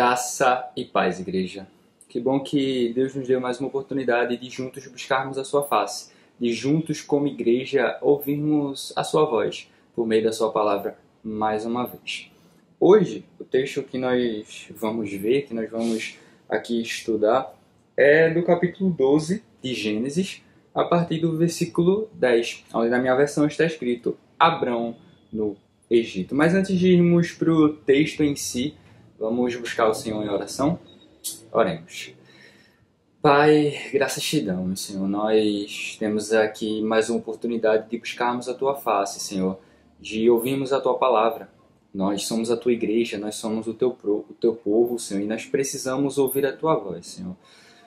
Graça e paz, igreja. Que bom que Deus nos deu mais uma oportunidade de juntos buscarmos a sua face, de juntos como igreja ouvirmos a sua voz por meio da sua palavra mais uma vez. Hoje, o texto que nós vamos ver, que nós vamos aqui estudar, é do capítulo 12 de Gênesis, a partir do versículo 10, onde na minha versão está escrito Abrão no Egito. Mas antes de irmos para o texto em si, vamos buscar o Senhor em oração? Oremos. Pai, graças te damos, Senhor. Nós temos aqui mais uma oportunidade de buscarmos a Tua face, Senhor, de ouvirmos a Tua palavra. Nós somos a Tua igreja, nós somos o Teu povo, Senhor, e nós precisamos ouvir a Tua voz, Senhor.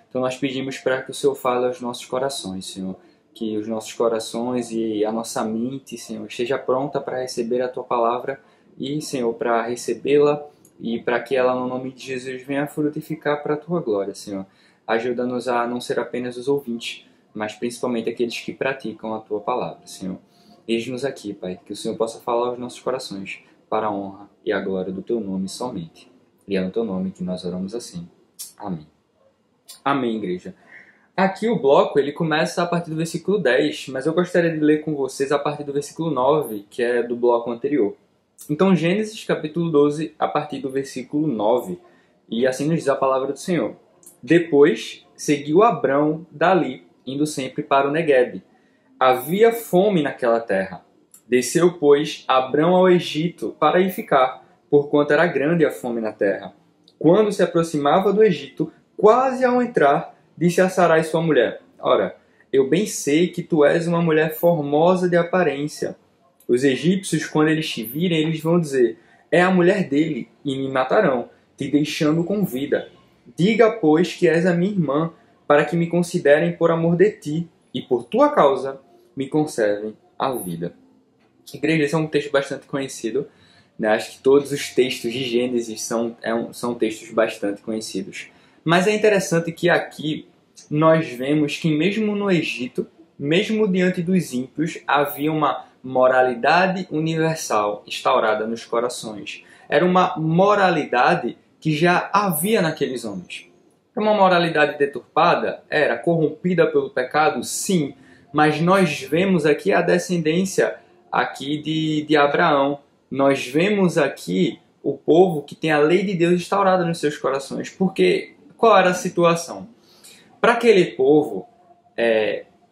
Então nós pedimos para que o Senhor fale aos nossos corações, Senhor. Que os nossos corações e a nossa mente, Senhor, esteja pronta para receber a Tua palavra e, Senhor, para recebê-la e para que ela, no nome de Jesus, venha frutificar para a Tua glória, Senhor. Ajuda-nos a não ser apenas os ouvintes, mas principalmente aqueles que praticam a Tua palavra, Senhor. Eis-nos aqui, Pai, que o Senhor possa falar aos nossos corações para a honra e a glória do Teu nome somente. E é no Teu nome que nós oramos assim. Amém. Amém, igreja. Aqui o bloco ele começa a partir do versículo 10, mas eu gostaria de ler com vocês a partir do versículo 9, que é do bloco anterior. Então, Gênesis capítulo 12, a partir do versículo 9, e assim nos diz a palavra do Senhor. Depois seguiu Abrão dali, indo sempre para o Neguebe. Havia fome naquela terra. Desceu, pois, Abrão ao Egito para aí ficar, porquanto era grande a fome na terra. Quando se aproximava do Egito, quase ao entrar, disse a Sarai sua mulher: Ora, eu bem sei que tu és uma mulher formosa de aparência. Os egípcios, quando eles te virem, eles vão dizer: é a mulher dele, e me matarão, te deixando com vida. Diga, pois, que és a minha irmã, para que me considerem por amor de ti, e por tua causa me conservem a vida. Igreja, esse é um texto bastante conhecido, né? Acho que todos os textos de Gênesis são textos bastante conhecidos. Mas é interessante que aqui nós vemos que mesmo no Egito, mesmo diante dos ímpios, havia uma moralidade universal instaurada nos corações. Era uma moralidade que já havia naqueles homens. Era uma moralidade deturpada? Era. Corrompida pelo pecado? Sim. Mas nós vemos aqui a descendência aqui de Abraão. Nós vemos aqui o povo que tem a lei de Deus instaurada nos seus corações. Porque qual era a situação? Para aquele povo,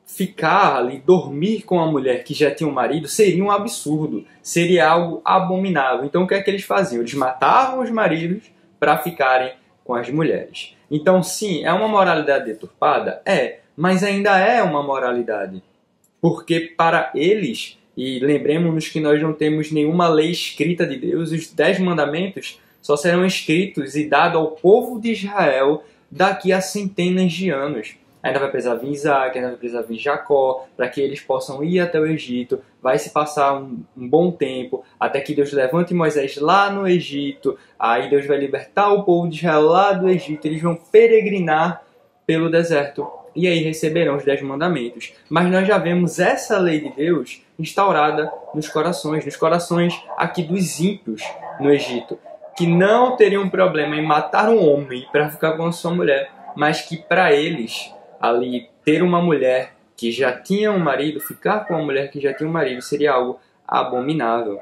ficar ali, dormir com a mulher que já tinha um marido, seria um absurdo, seria algo abominável. Então o que é que eles faziam? Eles matavam os maridos para ficarem com as mulheres. Então sim, é uma moralidade deturpada? É, mas ainda é uma moralidade. Porque para eles, e lembremos-nos que nós não temos nenhuma lei escrita de Deus, os 10 mandamentos só serão escritos e dados ao povo de Israel daqui a centenas de anos. Ainda vai precisar vir Isaac, ainda vai precisar vir Jacó, para que eles possam ir até o Egito. Vai se passar um bom tempo, até que Deus levante Moisés lá no Egito. Aí Deus vai libertar o povo de Israel lá do Egito. Eles vão peregrinar pelo deserto. E aí receberão os 10 mandamentos. Mas nós já vemos essa lei de Deus instaurada nos corações aqui dos ímpios no Egito, que não teriam problema em matar um homem para ficar com a sua mulher, mas que para eles, ali, ter uma mulher que já tinha um marido, ficar com uma mulher que já tinha um marido, seria algo abominável.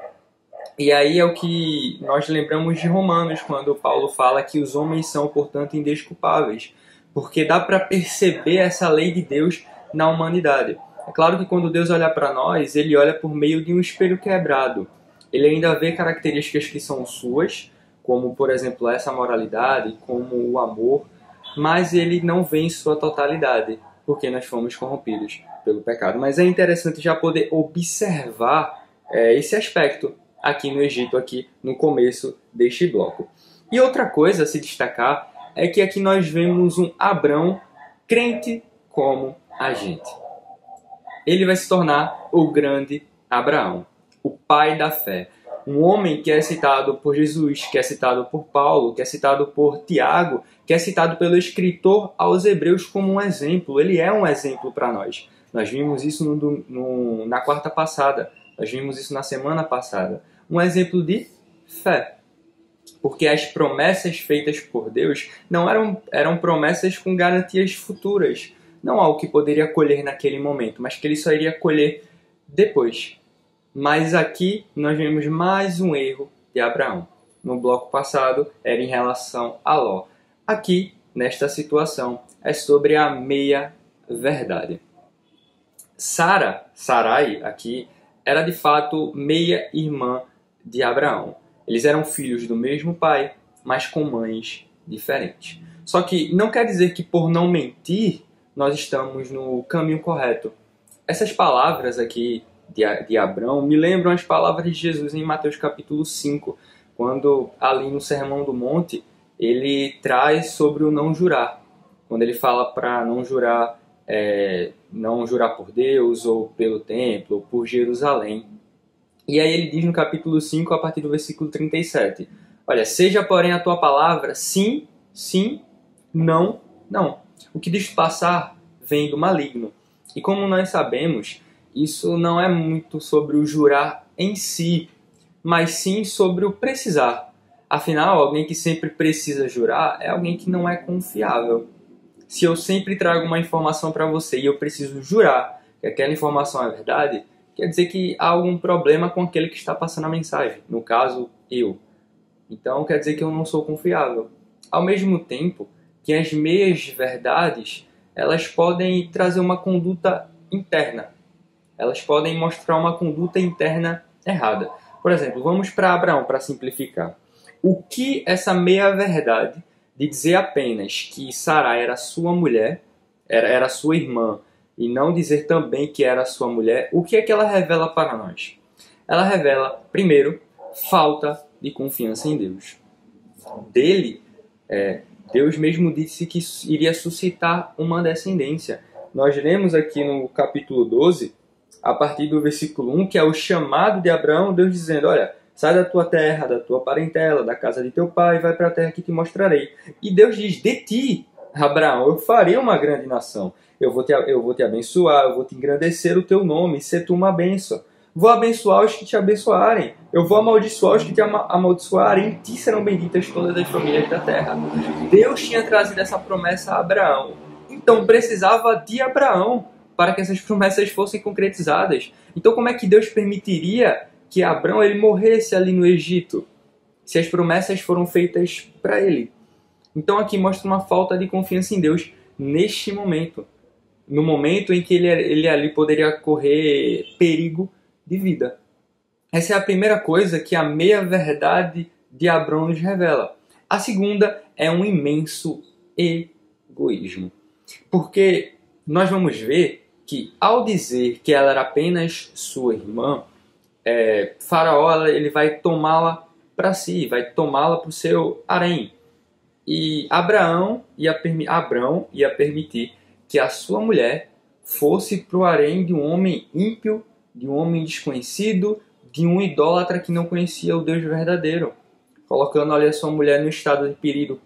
E aí é o que nós lembramos de Romanos, quando Paulo fala que os homens são, portanto, indesculpáveis, porque dá para perceber essa lei de Deus na humanidade. É claro que quando Deus olha para nós, Ele olha por meio de um espelho quebrado. Ele ainda vê características que são suas, como, por exemplo, essa moralidade, como o amor, mas Ele não vê em sua totalidade, porque nós fomos corrompidos pelo pecado. Mas é interessante já poder observar esse aspecto aqui no Egito, aqui no começo deste bloco. E outra coisa a se destacar é que aqui nós vemos um Abrão crente como a gente. Ele vai se tornar o grande Abraão, o pai da fé. Um homem que é citado por Jesus, que é citado por Paulo, que é citado por Tiago, que é citado pelo escritor aos Hebreus como um exemplo. Ele é um exemplo para nós. Nós vimos isso na quarta passada. Nós vimos isso na semana passada. Um exemplo de fé. Porque as promessas feitas por Deus não eram promessas com garantias futuras. Não algo que poderia colher naquele momento, mas que ele só iria colher depois. Mas aqui nós vemos mais um erro de Abraão. No bloco passado era em relação a Ló. Aqui, nesta situação, é sobre a meia-verdade. Sarai, aqui, era de fato meia-irmã de Abraão. Eles eram filhos do mesmo pai, mas com mães diferentes. Só que não quer dizer que por não mentir, nós estamos no caminho correto. Essas palavras aqui de Abraão me lembram as palavras de Jesus em Mateus capítulo 5, quando ali no Sermão do Monte, ele traz sobre o não jurar. Quando ele fala para não jurar por Deus, ou pelo templo, ou por Jerusalém. E aí ele diz no capítulo 5, a partir do versículo 37, olha, seja porém a tua palavra sim, sim, não, não. O que diz passar vem do maligno. E como nós sabemos, isso não é muito sobre o jurar em si, mas sim sobre o precisar. Afinal, alguém que sempre precisa jurar é alguém que não é confiável. Se eu sempre trago uma informação para você e eu preciso jurar que aquela informação é verdade, quer dizer que há algum problema com aquele que está passando a mensagem. No caso, eu. Então, quer dizer que eu não sou confiável. Ao mesmo tempo que as meias verdades, elas podem trazer uma conduta interna. Elas podem mostrar uma conduta interna errada. Por exemplo, vamos para Abraão, para simplificar. O que essa meia-verdade de dizer apenas que Sarai era sua mulher, era sua irmã, e não dizer também que era sua mulher, o que é que ela revela para nós? Ela revela, primeiro, falta de confiança em Deus. Deus mesmo disse que iria suscitar uma descendência. Nós lemos aqui no capítulo 12, a partir do versículo 1, que é o chamado de Abraão, Deus dizendo, olha, sai da tua terra, da tua parentela, da casa de teu pai, vai para a terra que te mostrarei. E Deus diz, de ti, Abraão, eu farei uma grande nação. Eu vou te abençoar, eu vou te engrandecer o teu nome, ser tu uma bênção. Vou abençoar os que te abençoarem. Eu vou amaldiçoar os que te amaldiçoarem. Em ti serão benditas todas as famílias da terra. Deus tinha trazido essa promessa a Abraão. Então precisava de Abraão para que essas promessas fossem concretizadas. Então como é que Deus permitiria que Abraão ele morresse ali no Egito, se as promessas foram feitas para ele? Então aqui mostra uma falta de confiança em Deus neste momento. No momento em que ele ali poderia correr perigo de vida. Essa é a primeira coisa que a meia-verdade de Abraão nos revela. A segunda é um imenso egoísmo. Porque nós vamos ver que ao dizer que ela era apenas sua irmã, Faraó ele vai tomá-la para si, vai tomá-la para o seu harém. E Abraão ia permitir que a sua mulher fosse para o harém de um homem ímpio, de um homem desconhecido, de um idólatra que não conhecia o Deus verdadeiro, colocando ali a sua mulher no estado de perigo,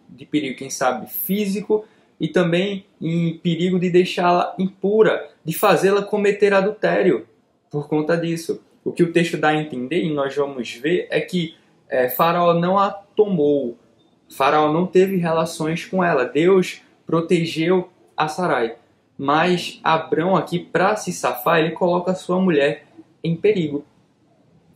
quem sabe, físico, e também em perigo de deixá-la impura, de fazê-la cometer adultério por conta disso. O que o texto dá a entender, e nós vamos ver, é que Faraó não a tomou, Faraó não teve relações com ela, Deus protegeu a Sarai. Mas Abrão aqui, para se safar, ele coloca a sua mulher em perigo.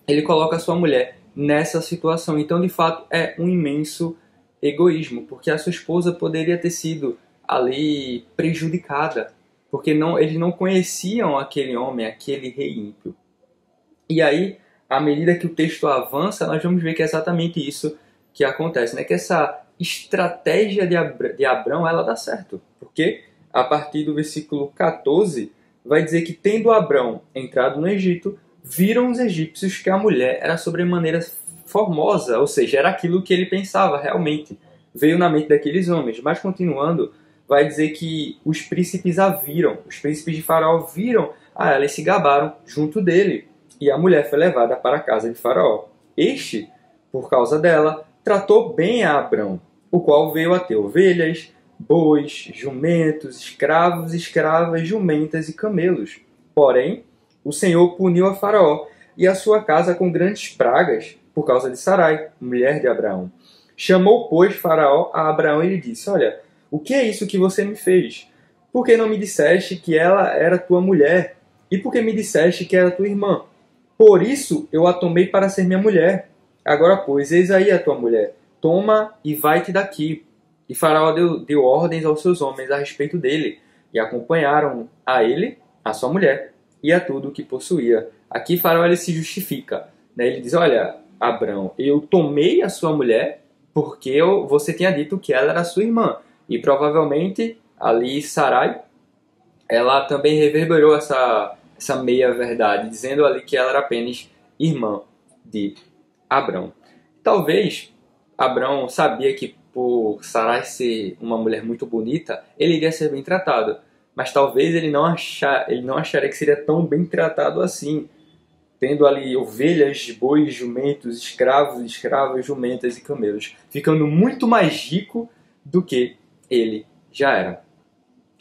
Ele coloca a sua mulher nessa situação. Então, de fato, é um imenso egoísmo, porque a sua esposa poderia ter sido ali prejudicada, porque eles não conheciam aquele homem, aquele rei ímpio. E aí, à medida que o texto avança, nós vamos ver que é exatamente isso que acontece, né? Que essa estratégia de Abrão, ela dá certo, porque a partir do versículo 14, vai dizer que tendo Abrão entrado no Egito, viram os egípcios que a mulher era sobremaneira formosa, ou seja, era aquilo que ele pensava realmente. Veio na mente daqueles homens. Mas continuando, vai dizer que os príncipes a viram, os príncipes de Faraó viram a ela e se gabaram junto dele. E a mulher foi levada para a casa de Faraó. Este, por causa dela, tratou bem a Abrão, o qual veio a ter ovelhas, bois, jumentos, escravos, escravas, jumentas e camelos. Porém, o Senhor puniu a Faraó e a sua casa com grandes pragas por causa de Sarai, mulher de Abraão. Chamou, pois, Faraó a Abraão e lhe disse: Olha, o que é isso que você me fez? Por que não me disseste que ela era tua mulher? E por que me disseste que era tua irmã? Por isso eu a tomei para ser minha mulher. Agora, pois, eis aí a tua mulher. Toma e vai-te daqui. E Faraó deu ordens aos seus homens a respeito dele, e acompanharam a ele, a sua mulher, e a tudo o que possuía. Aqui Faraó ele se justifica. Né? Ele diz: Olha, Abrão, eu tomei a sua mulher porque você tinha dito que ela era sua irmã. E provavelmente ali Sarai, ela também reverberou essa meia-verdade, dizendo ali que ela era apenas irmã de Abrão. Talvez Abrão sabia que por Sarai ser uma mulher muito bonita, ele iria ser bem tratado. Mas talvez ele não acharia que seria tão bem tratado assim, tendo ali ovelhas, bois, jumentos, escravos, escravas, jumentas e camelos, ficando muito mais rico do que ele já era.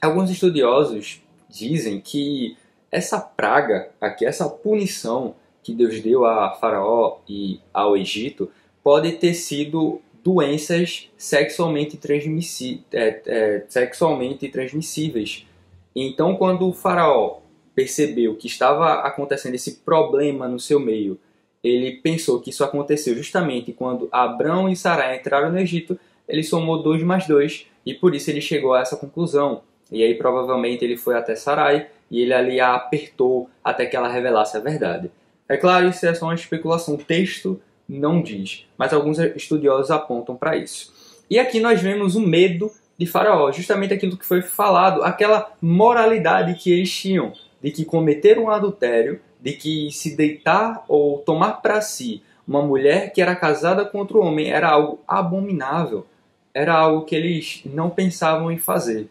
Alguns estudiosos dizem que essa praga aqui, essa punição que Deus deu a Faraó e ao Egito, pode ter sido doenças sexualmente transmissíveis. Então, quando o Faraó percebeu que estava acontecendo esse problema no seu meio, ele pensou que isso aconteceu justamente quando Abrão e Sarai entraram no Egito. Ele somou 2 mais 2 e por isso ele chegou a essa conclusão. E aí provavelmente ele foi até Sarai e ele ali a apertou até que ela revelasse a verdade. É claro, isso é só uma especulação, o texto não diz, mas alguns estudiosos apontam para isso. E aqui nós vemos o medo de Faraó, justamente aquilo que foi falado, aquela moralidade que eles tinham, de que cometer um adultério, de que se deitar ou tomar para si uma mulher que era casada com outro homem era algo abominável, era algo que eles não pensavam em fazer.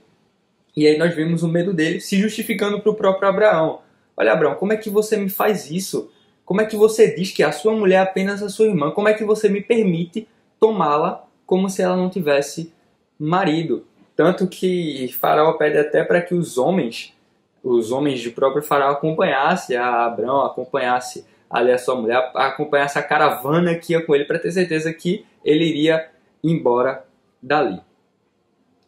E aí nós vemos o medo dele se justificando para o próprio Abraão. Olha, Abraão, como é que você me faz isso? Como é que você diz que a sua mulher é apenas a sua irmã? Como é que você me permite tomá-la como se ela não tivesse marido? Tanto que Faraó pede até para que os homens do próprio Faraó acompanhassem a Abraão, acompanhassem ali a sua mulher, acompanhassem a caravana que ia com ele para ter certeza que ele iria embora dali.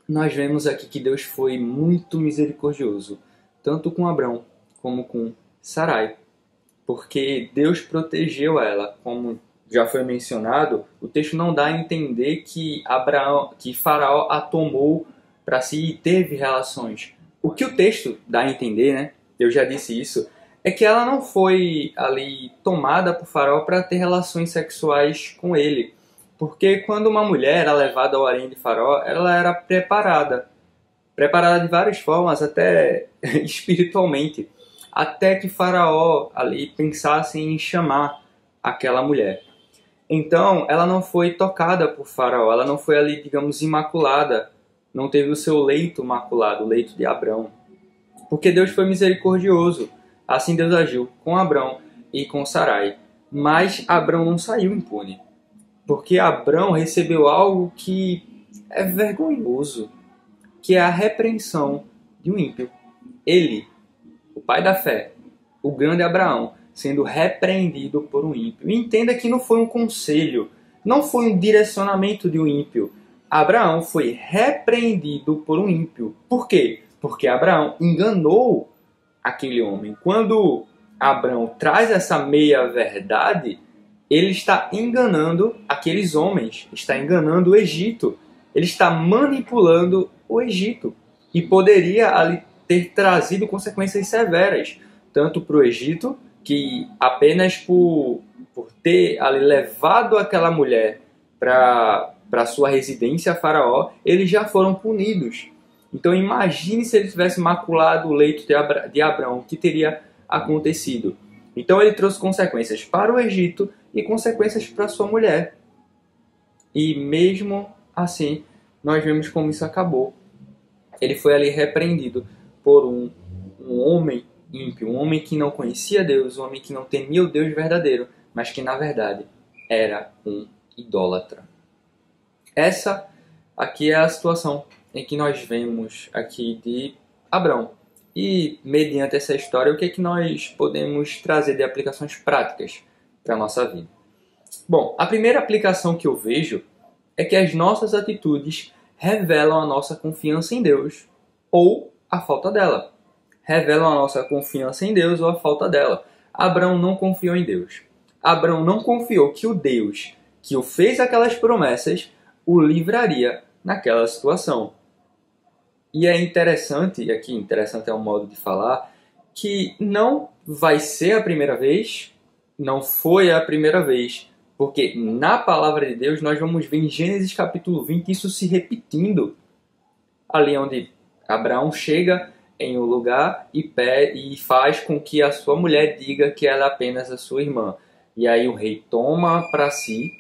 Nós vemos aqui que Deus foi muito misericordioso, tanto com Abrão como com Sarai, porque Deus protegeu ela. Como já foi mencionado, o texto não dá a entender que Faraó a tomou para si e teve relações. O que o texto dá a entender, né? Eu já disse isso, é que ela não foi ali tomada por Faraó para ter relações sexuais com ele. Porque quando uma mulher era levada ao harém de Faraó, ela era preparada de várias formas, até espiritualmente, até que Faraó ali pensasse em chamar aquela mulher. Então, ela não foi tocada por Faraó, ela não foi ali, digamos, imaculada, não teve o seu leito maculado, o leito de Abrão. Porque Deus foi misericordioso, assim Deus agiu com Abrão e com Sarai. Mas Abrão não saiu impune. Porque Abrão recebeu algo que é vergonhoso, que é a repreensão de um ímpio. Ele, o pai da fé, o grande Abraão, sendo repreendido por um ímpio. E entenda que não foi um conselho, não foi um direcionamento de um ímpio. Abraão foi repreendido por um ímpio. Por quê? Porque Abraão enganou aquele homem. Quando Abraão traz essa meia-verdade, ele está enganando aqueles homens, está enganando o Egito, ele está manipulando o Egito e poderia ali ter trazido consequências severas, tanto para o Egito, que apenas por ter ali levado aquela mulher para sua residência, Faraó, eles já foram punidos. Então imagine se ele tivesse maculado o leito de Abraão, o que teria acontecido. Então ele trouxe consequências para o Egito e consequências para sua mulher. E mesmo assim, nós vemos como isso acabou. Ele foi ali repreendido por um homem ímpio, um homem que não conhecia Deus, um homem que não temia o Deus verdadeiro, mas que na verdade era um idólatra. Essa aqui é a situação em que nós vemos aqui de Abrão. E, mediante essa história, o que é que nós podemos trazer de aplicações práticas para a nossa vida? Bom, a primeira aplicação que eu vejo é que as nossas atitudes revelam a nossa confiança em Deus ou a falta dela. Revelam a nossa confiança em Deus ou a falta dela. Abraão não confiou em Deus. Abraão não confiou que o Deus que o fez aquelas promessas o livraria naquela situação. E é interessante, e aqui interessante é um modo de falar, que não vai ser a primeira vez, não foi a primeira vez, porque na palavra de Deus nós vamos ver em Gênesis capítulo 20 isso se repetindo, ali onde Abraão chega em um lugar e faz com que a sua mulher diga que ela é apenas a sua irmã. E aí o rei toma para si,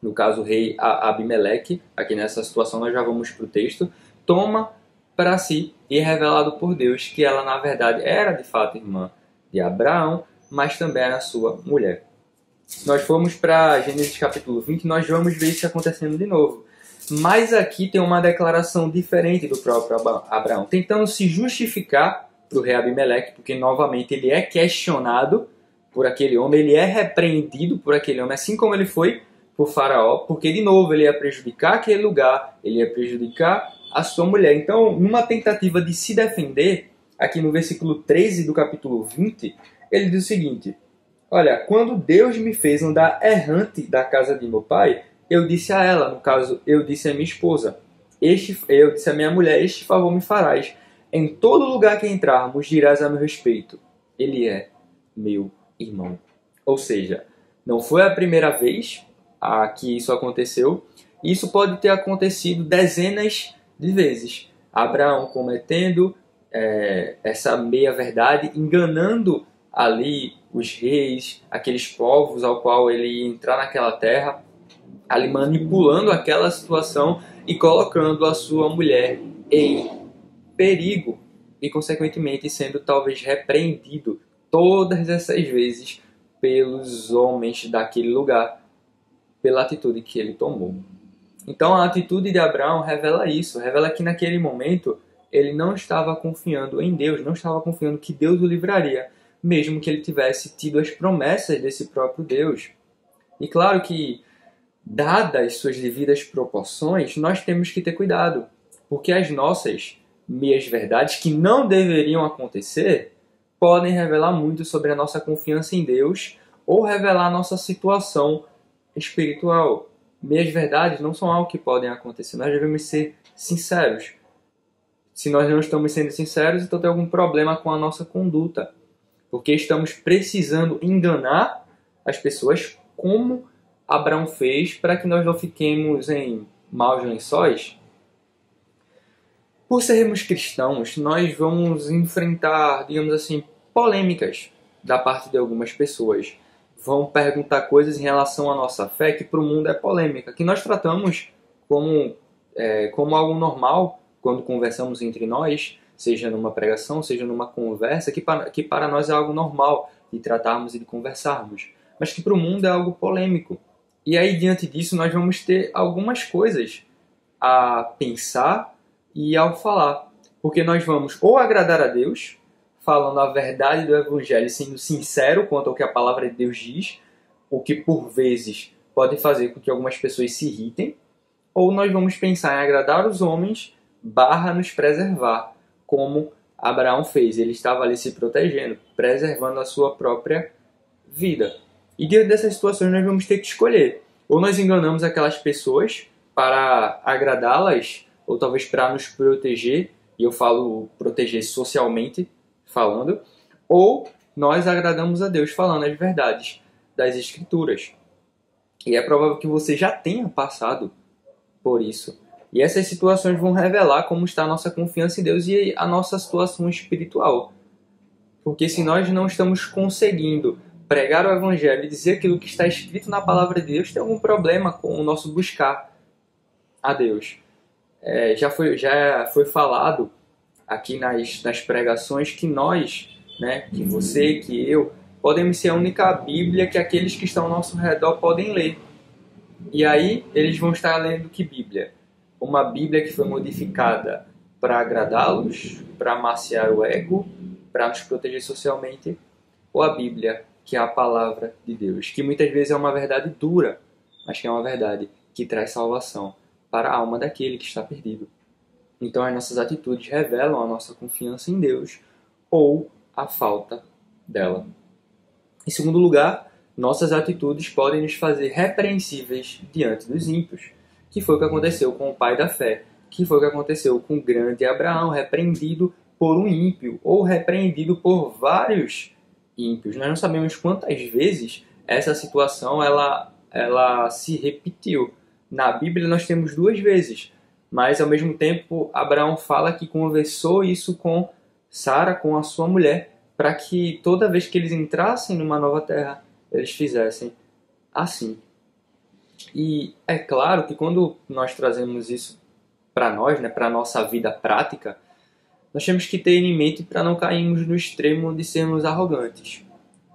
no caso o rei Abimeleque, aqui nessa situação nós já vamos para o texto, toma para si e é revelado por Deus que ela na verdade era de fato irmã de Abraão, mas também era sua mulher. Nós fomos para Gênesis capítulo 20, nós vamos ver isso acontecendo de novo. Mas aqui tem uma declaração diferente do próprio Abraão, tentando se justificar para o rei Abimeleque, porque novamente ele é questionado por aquele homem, ele é repreendido por aquele homem, assim como ele foi por Faraó, porque de novo ele ia prejudicar aquele lugar, ele ia prejudicar a sua mulher. Então, numa tentativa de se defender, aqui no versículo 13 do capítulo 20, ele diz o seguinte: olha, quando Deus me fez andar errante da casa de meu pai, eu disse a ela, no caso, eu disse a minha esposa, eu disse a minha mulher, este favor me farás. Em todo lugar que entrarmos, dirás a meu respeito, ele é meu irmão. Ou seja, não foi a primeira vez que isso aconteceu. Isso pode ter acontecido dezenas de vezes. Abraão cometendo essa meia-verdade, enganando ali os reis, aqueles povos ao qual ele ia entrar naquela terra, ali manipulando aquela situação e colocando a sua mulher em perigo e, consequentemente, sendo talvez repreendido todas essas vezes pelos homens daquele lugar, pela atitude que ele tomou. Então a atitude de Abraão revela isso, revela que naquele momento ele não estava confiando em Deus, não estava confiando que Deus o livraria, mesmo que ele tivesse tido as promessas desse próprio Deus. E claro que, dadas suas devidas proporções, nós temos que ter cuidado, porque as nossas meias-verdades, que não deveriam acontecer, podem revelar muito sobre a nossa confiança em Deus ou revelar a nossa situação espiritual. Meias-verdades não são algo que podem acontecer, nós devemos ser sinceros. Se nós não estamos sendo sinceros, então tem algum problema com a nossa conduta, porque estamos precisando enganar as pessoas como Abraão fez para que nós não fiquemos em maus lençóis. Por sermos cristãos, nós vamos enfrentar, digamos assim, polêmicas da parte de algumas pessoas. Vão perguntar coisas em relação à nossa fé que para o mundo é polêmica, que nós tratamos como algo normal quando conversamos entre nós, seja numa pregação, seja numa conversa, que para nós é algo normal de tratarmos e de conversarmos, mas que para o mundo é algo polêmico. E aí, diante disso, nós vamos ter algumas coisas a pensar e ao falar, porque nós vamos ou agradar a Deus, falando a verdade do Evangelho, sendo sincero quanto ao que a palavra de Deus diz, o que por vezes pode fazer com que algumas pessoas se irritem, ou nós vamos pensar em agradar os homens / nos preservar, como Abraão fez. Ele estava ali se protegendo, preservando a sua própria vida. E diante dessas situações nós vamos ter que escolher. Ou nós enganamos aquelas pessoas para agradá-las, ou talvez para nos proteger, e eu falo proteger socialmente falando, ou nós agradamos a Deus falando as verdades das Escrituras. E é provável que você já tenha passado por isso. E essas situações vão revelar como está a nossa confiança em Deus e a nossa situação espiritual. Porque se nós não estamos conseguindo pregar o Evangelho e dizer aquilo que está escrito na palavra de Deus, tem algum problema com o nosso buscar a Deus. Já foi falado aqui nas pregações que nós, que você, que eu, podemos ser a única Bíblia que aqueles que estão ao nosso redor podem ler. E aí eles vão estar lendo que Bíblia? Uma Bíblia que foi modificada para agradá-los, para amaciar o ego, para nos proteger socialmente, ou a Bíblia, que é a palavra de Deus, que muitas vezes é uma verdade dura, mas que é uma verdade que traz salvação para a alma daquele que está perdido. Então as nossas atitudes revelam a nossa confiança em Deus ou a falta dela. Em segundo lugar, nossas atitudes podem nos fazer repreensíveis diante dos ímpios, que foi o que aconteceu com o pai da fé, que foi o que aconteceu com o grande Abraão, repreendido por um ímpio, ou repreendido por vários ímpios. Nós não sabemos quantas vezes essa situação ela se repetiu. Na Bíblia nós temos 2 vezes, mas ao mesmo tempo Abraão fala que conversou isso com Sara, com a sua mulher, para que toda vez que eles entrassem numa nova terra, eles fizessem assim. E é claro que quando nós trazemos isso para nós, né, para a nossa vida prática, nós temos que ter em mente para não cairmos no extremo de sermos arrogantes.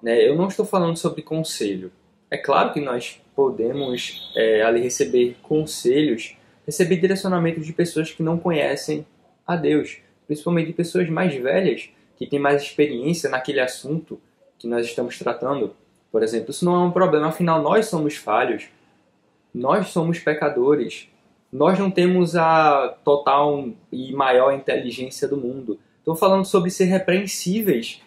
Eu não estou falando sobre conselho. É claro que nós podemos ali receber conselhos, receber direcionamentos de pessoas que não conhecem a Deus, principalmente de pessoas mais velhas, que têm mais experiência naquele assunto que nós estamos tratando. Por exemplo, isso não é um problema, afinal nós somos falhos, nós somos pecadores, nós não temos a total e maior inteligência do mundo. Estou falando sobre ser repreensíveis,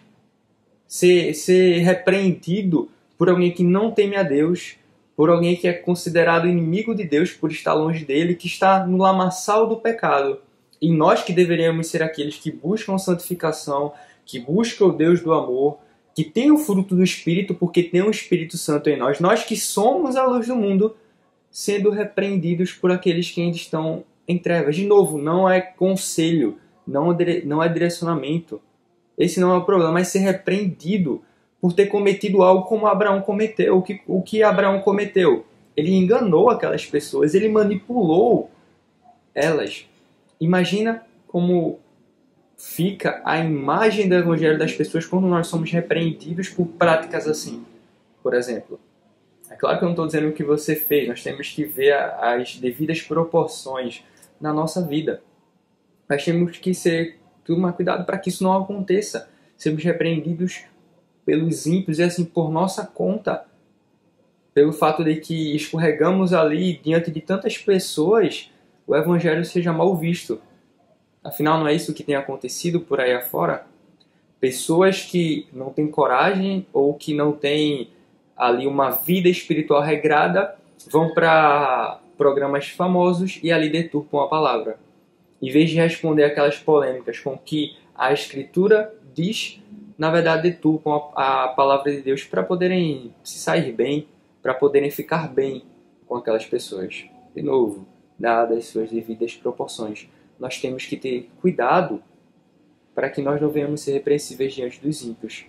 ser repreendido por alguém que não teme a Deus, por alguém que é considerado inimigo de Deus por estar longe dele, que está no lamaçal do pecado. E nós que deveríamos ser aqueles que buscam santificação, que buscam o Deus do amor, que tem o fruto do Espírito, porque tem o Espírito Santo em nós, nós que somos a luz do mundo, sendo repreendidos por aqueles que ainda estão em trevas. De novo, não é conselho, não é direcionamento. Esse não é o problema, mas ser repreendido por ter cometido algo como Abraão cometeu. O que Abraão cometeu? Ele enganou aquelas pessoas, ele manipulou elas. Imagina como fica a imagem do evangelho das pessoas quando nós somos repreendidos por práticas assim. Por exemplo, é claro que eu não estou dizendo o que você fez, nós temos que ver as devidas proporções na nossa vida. Nós temos que tomar cuidado para que isso não aconteça. Sermos repreendidos pelos ímpios e assim por nossa conta. Pelo fato de que escorregamos ali diante de tantas pessoas, o evangelho seja mal visto. Afinal, não é isso que tem acontecido por aí afora? Pessoas que não têm coragem ou que não têm ali uma vida espiritual regrada vão para programas famosos e ali deturpam a palavra. Em vez de responder aquelas polêmicas com que a Escritura diz, na verdade deturpam a palavra de Deus para poderem se sair bem, para poderem ficar bem com aquelas pessoas. De novo, dadas as suas devidas proporções. Nós temos que ter cuidado para que nós não venhamos ser repreensíveis diante dos ímpios.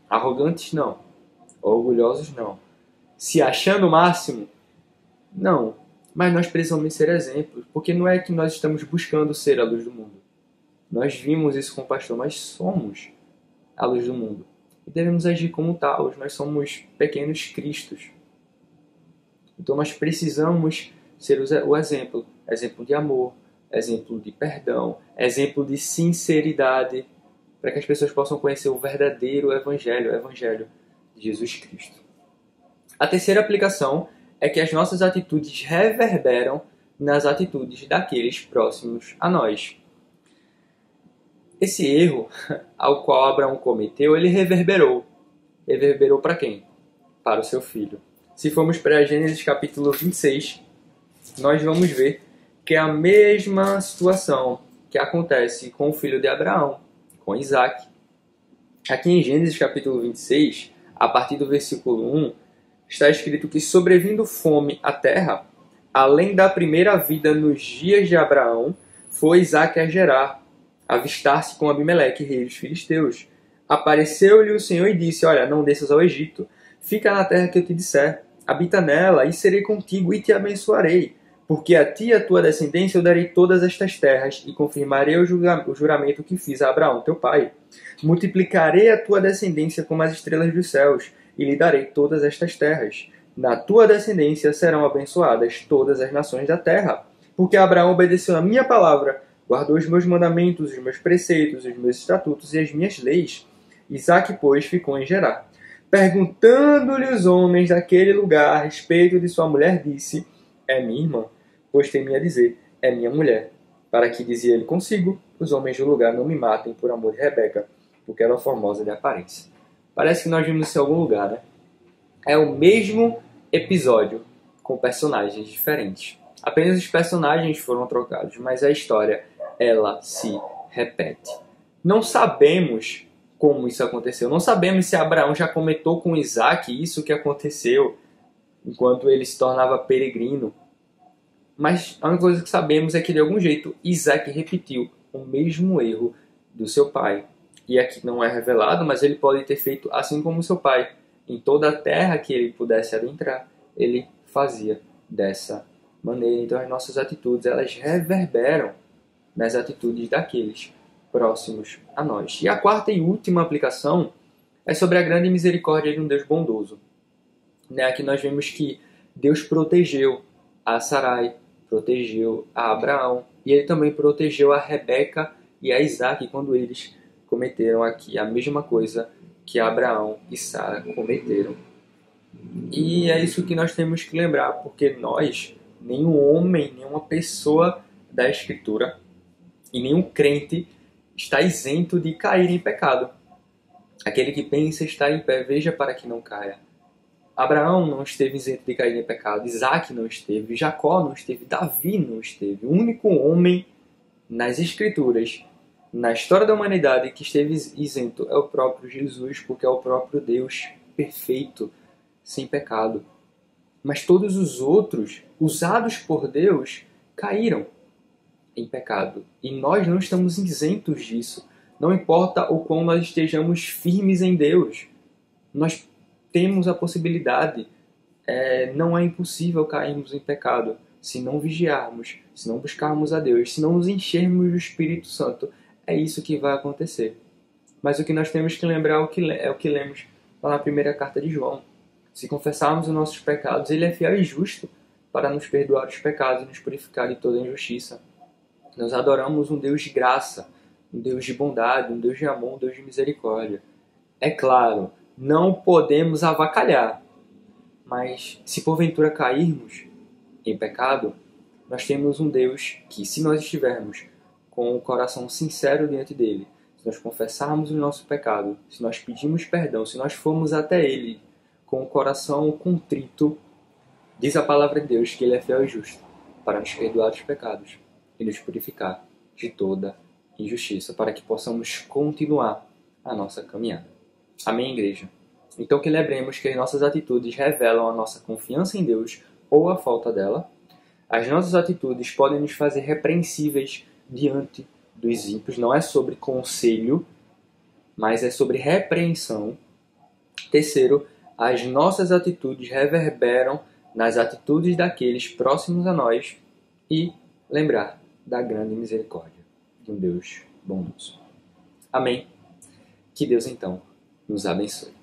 Arrogantes, não. Orgulhosos, não. Se achando o máximo, não. Mas nós precisamos ser exemplos, porque não é que nós estamos buscando ser a luz do mundo. Nós vimos isso com o pastor, nós somos a luz do mundo. E devemos agir como tal, nós somos pequenos cristos. Então nós precisamos ser o exemplo. Exemplo de amor, exemplo de perdão, exemplo de sinceridade, para que as pessoas possam conhecer o verdadeiro evangelho, o evangelho de Jesus Cristo. A terceira aplicação é que as nossas atitudes reverberam nas atitudes daqueles próximos a nós. Esse erro ao qual Abraão cometeu, ele reverberou. Reverberou para quem? Para o seu filho. Se formos para Gênesis capítulo 26, nós vamos ver que é a mesma situação que acontece com o filho de Abraão, com Isaac. Aqui em Gênesis capítulo 26, a partir do versículo 1, está escrito que sobrevindo fome à terra, além da primeira vida nos dias de Abraão, foi Isaac a Gerar, avistar-se com Abimeleque, rei dos filisteus. Apareceu-lhe o Senhor e disse, olha, não desças ao Egito, fica na terra que eu te disser, habita nela e serei contigo e te abençoarei, porque a ti e a tua descendência eu darei todas estas terras e confirmarei o juramento que fiz a Abraão, teu pai. Multiplicarei a tua descendência como as estrelas dos céus e lhe darei todas estas terras. Na tua descendência serão abençoadas todas as nações da terra, porque Abraão obedeceu a minha palavra, guardou os meus mandamentos, os meus preceitos, os meus estatutos e as minhas leis. Isaque, pois, ficou em Gerar. Perguntando-lhe os homens daquele lugar a respeito de sua mulher, disse, é minha irmã, pois temia dizer, é minha mulher. Para que, dizia ele consigo, os homens do lugar não me matem por amor de Rebeca, porque era formosa de aparência. Parece que nós vimos isso em algum lugar, né? É o mesmo episódio, com personagens diferentes. Apenas os personagens foram trocados, mas a história, ela se repete. Não sabemos como isso aconteceu. Não sabemos se Abraão já comentou com Isaac isso que aconteceu enquanto ele se tornava peregrino. Mas a única coisa que sabemos é que, de algum jeito, Isaac repetiu o mesmo erro do seu pai. E aqui não é revelado, mas ele pode ter feito assim como seu pai. Em toda a terra que ele pudesse adentrar, ele fazia dessa maneira. Então as nossas atitudes, elas reverberam nas atitudes daqueles próximos a nós. E a quarta e última aplicação é sobre a grande misericórdia de um Deus bondoso. Aqui nós vemos que Deus protegeu a Sarai, protegeu a Abraão, e ele também protegeu a Rebeca e a Isaac quando eles cometeram aqui a mesma coisa que Abraão e Sara cometeram. E é isso que nós temos que lembrar, porque nós, nenhum homem, nenhuma pessoa da Escritura e nenhum crente está isento de cair em pecado. Aquele que pensa estar em pé, veja para que não caia. Abraão não esteve isento de cair em pecado, Isaac não esteve, Jacó não esteve, Davi não esteve. O único homem nas Escrituras, na história da humanidade, que esteve isento é o próprio Jesus, porque é o próprio Deus perfeito, sem pecado. Mas todos os outros, usados por Deus, caíram em pecado. E nós não estamos isentos disso. Não importa o quão nós estejamos firmes em Deus. Nós temos a possibilidade. Não é impossível cairmos em pecado se não vigiarmos, se não buscarmos a Deus, se não nos enchermos do Espírito Santo. É isso que vai acontecer. Mas o que nós temos que lembrar é o que lemos lá na primeira carta de João. Se confessarmos os nossos pecados, Ele é fiel e justo para nos perdoar os pecados e nos purificar de toda injustiça. Nós adoramos um Deus de graça, um Deus de bondade, um Deus de amor, um Deus de misericórdia. É claro, não podemos avacalhar, mas se porventura cairmos em pecado, nós temos um Deus que, se nós estivermos com o coração sincero diante dele, se nós confessarmos o nosso pecado, se nós pedirmos perdão, se nós formos até ele com o coração contrito, diz a palavra de Deus que ele é fiel e justo para nos perdoar os pecados e nos purificar de toda injustiça, para que possamos continuar a nossa caminhada. Amém, igreja? Então que lembremos que as nossas atitudes revelam a nossa confiança em Deus ou a falta dela. As nossas atitudes podem nos fazer repreensíveis diante dos ímpios. Não é sobre conselho, mas é sobre repreensão. Terceiro, as nossas atitudes reverberam nas atitudes daqueles próximos a nós. E lembrar da grande misericórdia de um Deus bondoso. Amém? Que Deus, então, nos abençoe.